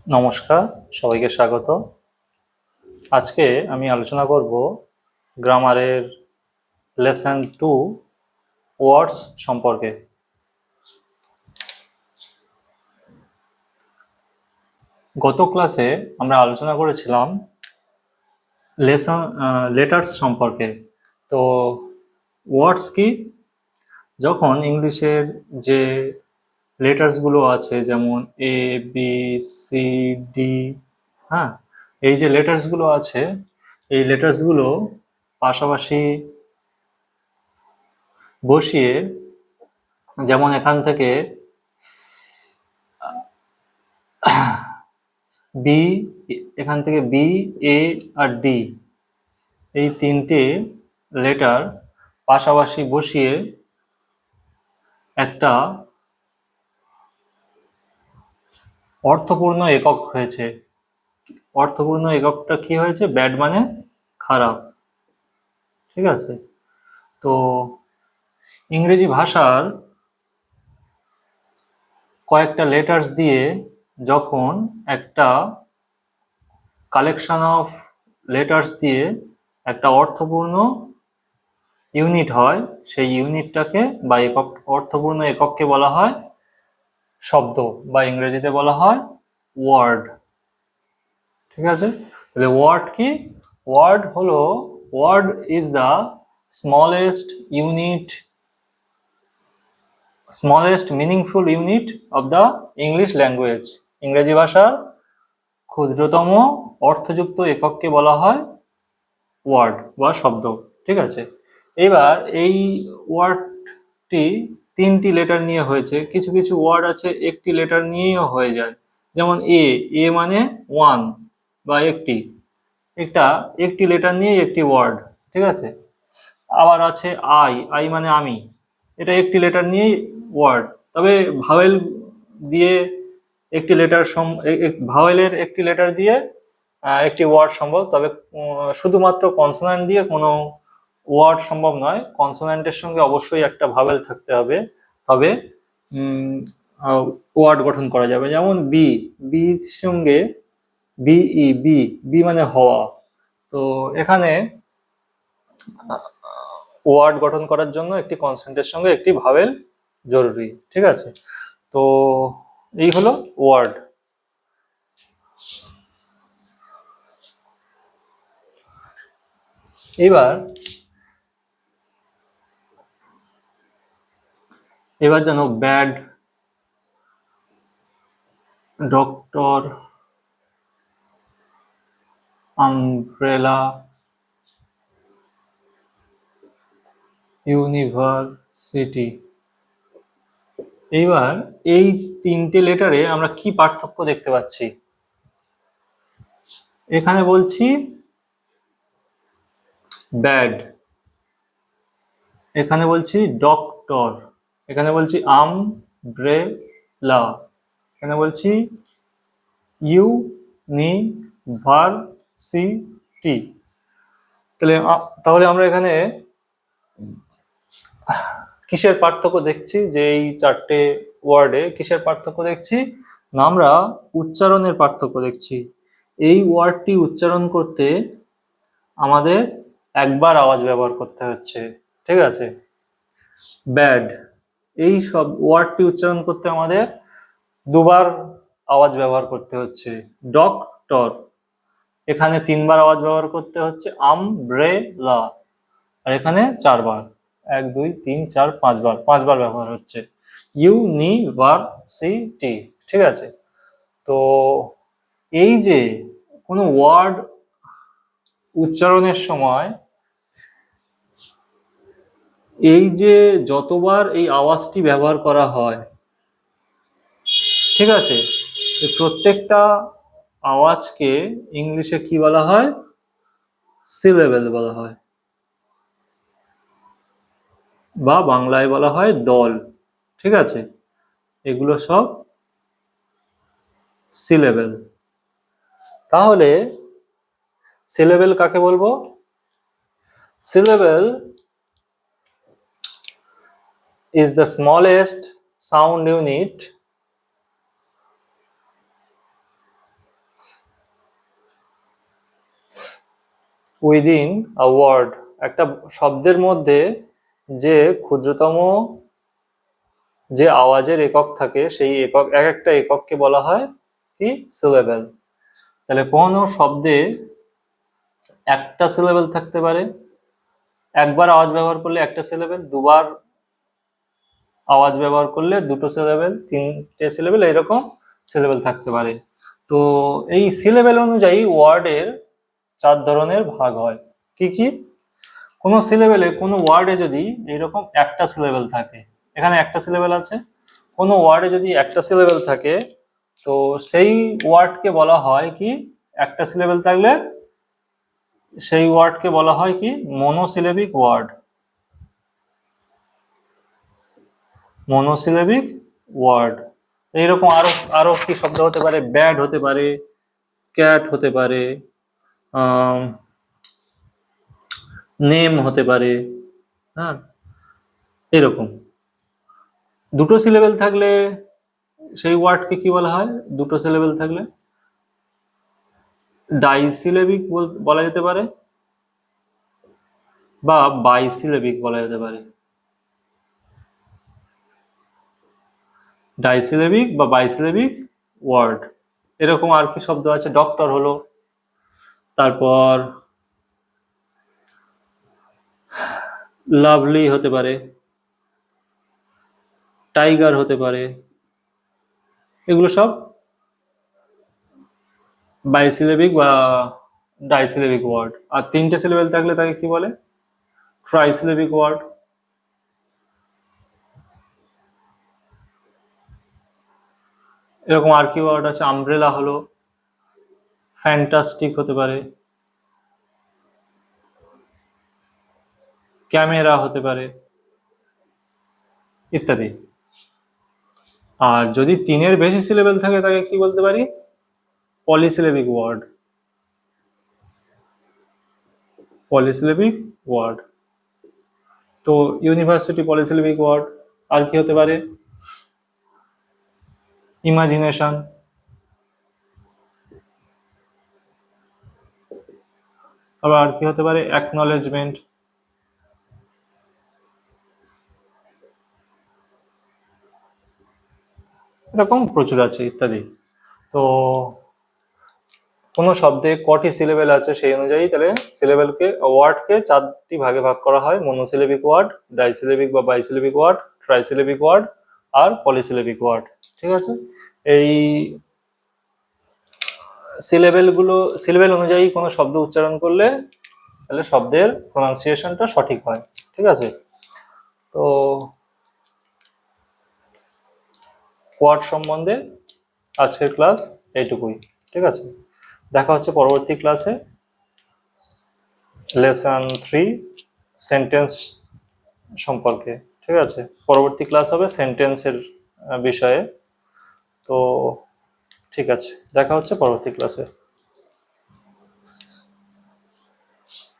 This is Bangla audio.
নমস্কার, সবাইকে স্বাগত। আজকে আমি আলোচনা করব গ্রামারের লেসন 2 ওয়ার্ডস সম্পর্কে। গত ক্লাসে আমরা আলোচনা করেছিলাম লেটার্স সম্পর্কে। তো ওয়ার্ডস কি? যখন ইংলিশের যে লেটার্সগুলো আছে, যেমন এ বি সি ডি, হ্যাঁ, এই যে লেটার্সগুলো আছে, এই লেটার্সগুলো পাশাপাশি বসিয়ে, যেমন এখান থেকে বি, এখান থেকে বি, এ আর ডি, এই তিনটে লেটার পাশাপাশি বসিয়ে একটা অর্থপূর্ণ একক হয়েছে। অর্থপূর্ণ এককটা কি হয়েছে? ব্যাড মানে খারাপ। ঠিক আছে। তো ইংরেজি ভাষার কয়েকটা লেটার্স দিয়ে যখন একটা কালেকশন অফ লেটার্স দিয়ে একটা অর্থপূর্ণ ইউনিট হয়, সেই ইউনিটটাকে বা একক, অর্থপূর্ণ একককে বলা হয় শব্দ, বা ইংরেজিতে বলা হয় ওয়ার্ড। ঠিক আছে। তাহলে ওয়ার্ড কি? ওয়ার্ড হলো, word is the smallest unit, smallest meaningful unit of the English language. ইংরেজি ভাষার ক্ষুদ্রতম অর্থযুক্ত একককে বলা হয় ওয়ার্ড বা শব্দ। ঠিক আছে। এবার এই ওয়ার্ডটি তিনটি লেটার নিয়ে হয়েছে। কিছু কিছু ওয়ার্ড আছে একটি লেটার নিয়েও হয়ে যায়, যেমন এ, এ মানে ওয়ান বা একটি, একটা একটি লেটার নিয়ে একটি ওয়ার্ড। ঠিক আছে। আবার আছে আই, আই মানে আমি, এটা একটি লেটার নিয়েই ওয়ার্ড। তবে ভাওয়েল দিয়ে একটি লেটার, ভাওয়েলের একটি লেটার দিয়ে একটি ওয়ার্ড সম্ভব। তবে শুধুমাত্র কনসোনান্ট দিয়ে কোনো ওয়ার্ড সম্ভব নয়। কনসোনান্টের সঙ্গে অবশ্যই একটা ভাওয়েল থাকতে হবে, তবে ওয়ার্ড গঠন করা যাবে। যেমন বি, বির সঙ্গে বিই, বি, বি মানে হওয়া। তো এখানে ওয়ার্ড গঠন করার জন্য একটি কনসোনেন্টের সঙ্গে একটি ভাওয়েল জরুরি। ঠিক আছে। তো এই হলো ওয়ার্ড। এবার এবার যেন ব্যাড, ডক্টর, আমব্রেলা, ইউনিভার্সিটি, এইবার এই তিনটে লেটারে আমরা কি পার্থক্য দেখতে পাচ্ছি? এখানে বলছি ব্যাড, এখানে বলছি ডক্টর, এখানে বলছি আমব্রেলা, এখানে বলছি ইউনিভার্সিটি। তাহলে আমরা এখানে কিসের পার্থক্য দেখছি? যে এই চারটে ওয়ার্ডে কিসের পার্থক্য দেখছি? না, আমরা উচ্চারণের পার্থক্য দেখছি। এই ওয়ার্ডটি উচ্চারণ করতে আমাদের একবার আওয়াজ ব্যবহার করতে হচ্ছে। ঠিক আছে। ব্যাড, এই সব ওয়ার্ডটি উচ্চারণ করতে আমাদের দুবার আওয়াজ ব্যবহার করতে হচ্ছে। ডক্টর, এখানে তিনবার আওয়াজ ব্যবহার করতে হচ্ছে। আমব্রেলা, আর এখানে চারবার, 1 2 3 4 5বার, 5বার ব্যবহার হচ্ছে। ইউনিভার্সিটি। ঠিক আছে। তো এই যে কোনো ওয়ার্ড উচ্চারণের সময় এই যে যতবার এই আওয়াজটি ব্যবহার করা হয়, ঠিক আছে, প্রত্যেকটা আওয়াজকে ইংলিশে কি বলা হয়? সিলেবেল বলা হয়, বা বাংলায় বলা হয় দল। ঠিক আছে। এগুলো সব সিলেবেল। তাহলে সিলেবেল কাকে বলবো? Syllable is the smallest sound unit within a word, একটা শব্দের মধ্যে যে ক্ষুদ্রতম যে আওয়াজের একক থাকে সেই একক, এক একটা একককে বলা হয় কি সিলেবেল। তাহলে কোনো শব্দে একটা সিলেবেল থাকতে পারে, একবার আওয়াজ ব্যবহার করলে একটা সিলেবেল, দুবার আওয়াজ ব্যবহার করলে দুটো সিলেবেল, তিনটে সিলেবেল, এরকম সিলেবেল থাকতে পারে। তো এই সিলেবেল অনুযায়ী ওয়ার্ডের 4 ধরনের ভাগ হয়। কি কি? কোনো সিলেবেলে, কোনো ওয়ার্ডে যদি এইরকম একটা সিলেবেল থাকে, এখানে একটা সিলেবেল আছে, কোনো ওয়ার্ডে যদি একটা সিলেবেল থাকে, তো সেই ওয়ার্ডকে বলা হয় কি, একটা সিলেবেল থাকলে সেই ওয়ার্ডকে বলা হয় কি মনোসিলেবিক ওয়ার্ড। Monosyllabic word. এইরকম আরো আরো কি শব্দ হতে পারে? ব্যাড হতে পারে, ক্যাট হতে পারে, নেম হতে পারে, হ্যাঁ, এরকম। দুটো সিলেবেল থাকলে সেই ওয়ার্ডকে কি বলা হয়? দুটো সিলেবেল থাকলে ডাইসিলেবিক বলা যেতে পারে, বা বাইসিলেবিক বলা যেতে পারে। ডাইসিলেবিক বা বাইসিলেবিক ওয়ার্ড। এরকম আর কি শব্দ আছে? ডক্টর হলো, তারপর লাভলি হতে পারে, টাইগার হতে পারে, এগুলো সব বাইসিলেবিক বা ডাইসিলেবিক ওয়ার্ড। আর তিনটে সিলেবেল থাকলে তাকে কি বলে? Trisyllabic word. এরকম আর কি ওয়ার্ড আছে? আমব্রেলা হলো, ফ্যান্টাস্টিক হতে পারে, ক্যামেরা হতে পারে, ইত্যাদি। আর যদি তিনের বেশি সিলেবেল থাকে তাকে কি বলতে পারি? Polysyllabic word. Polysyllabic word. তো ইউনিভার্সিটি পলিসিলেবিক ওয়ার্ড। আর কি হতে পারে? ইমাজিনেশন। আবার আর কি হতে পারে? অ্যাকনলেজমেন্ট। এরকম প্রচুর আছে, ইত্যাদি। তো কোনো শব্দে কটি সিলেবেল আছে সেই অনুযায়ী তাহলে সিলেবেলকে, ওয়ার্ডকে 4টি ভাগে ভাগ করা হয়: মনোসিলেবিক ওয়ার্ড, ডাইসিলেবিক বা বাইসিলেবিক ওয়ার্ড, ট্রাইসিলেবিক ওয়ার্ড, আর পলিসিলেবিক ওয়ার্ড। ঠিক আছে? এই সিলেবেল অনুযায়ী কোনো শব্দ উচ্চারণ করলে তাহলে শব্দের প্রনাউন্সিয়েশনটা সঠিক হয়। ঠিক আছে? তো ওয়ার্ড সম্বন্ধে আজকের ক্লাস এইটুকুই। ঠিক আছে? দেখা হচ্ছে পরবর্তী ক্লাসে, লেসন 3 সেন্টেন্স সম্পর্কে। ঠিক আছে? পরবর্তী ক্লাস হবে সেন্টেন্সের বিষয়ে। তো ঠিক আছে, দেখা হচ্ছে পরবর্তী ক্লাসে।